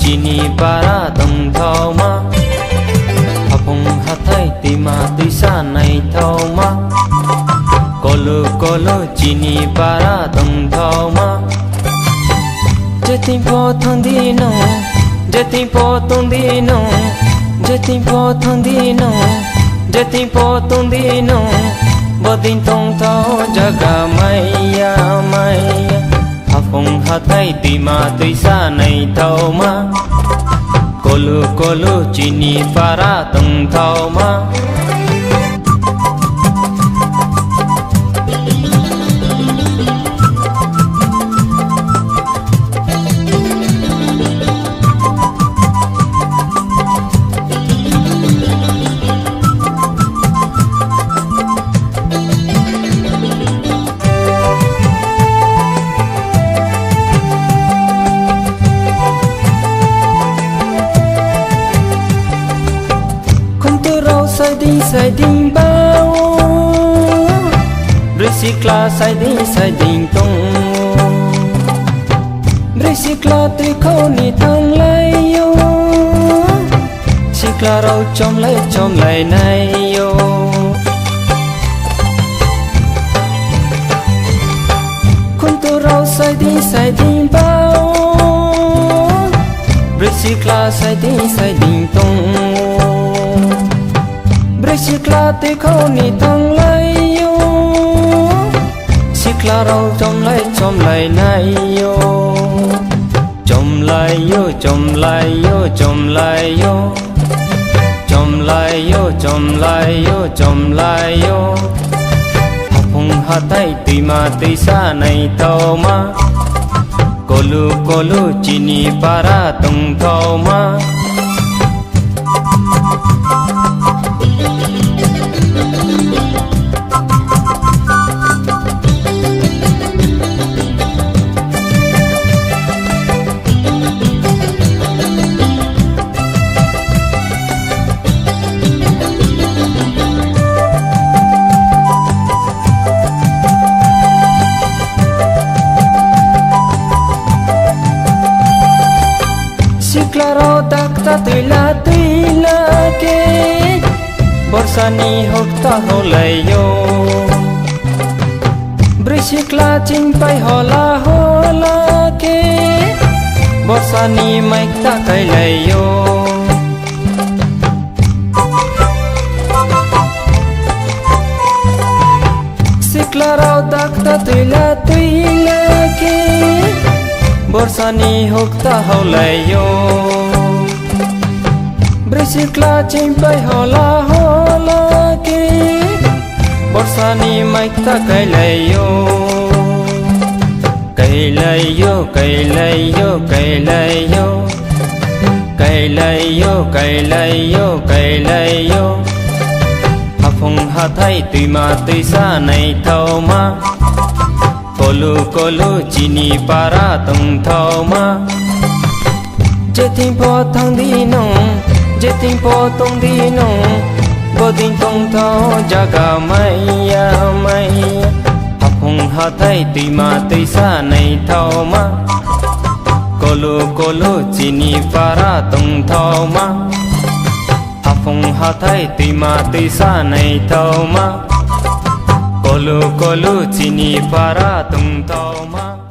chini para tông thao ma hapong hathai tima tuisa này thao ma kolo chini para tông thao ma jetin po thong di no jetin po tong di no jetin po thong di no jetin po tong di no bodin tong thao jaga maya maya hapong hathai tima tuisa này thao ma kolo chini para tông thao ma sai đinh bao recicla sai đinh tung recicla tùy khâu ni thang lấy yo recicla rau chom lấy này yo kun tu rau sai đinh bao recicla sai đinh tung recicla tùy khâu ni thang lấy yo recicla rau chom lấy này yo chom lại yo chom lại yo chom lại yo chom lại yo chom lại yo chom lại yo hapong hathai tima tuisa này thao ma kolo chini para tông thao ma Claro takta tuila ke borsani hokta holayo brisikla chinpai hola ke borsani maikta kailayo siklaro takta tuila ke borsani hokta holayo brisikla chimpai hola ke borsani maikta kailayo hapong hathai tima tuisa này thao ma kolo chini para tông thao ma jetin po thang di no jetin po tong di no bodin tong thao jaga maya maya hapong hathai tima tuisa này thao ma kolo chini para tông thao ma hapong hathai tima tuisa này thao ma kolo chini para tông thao ma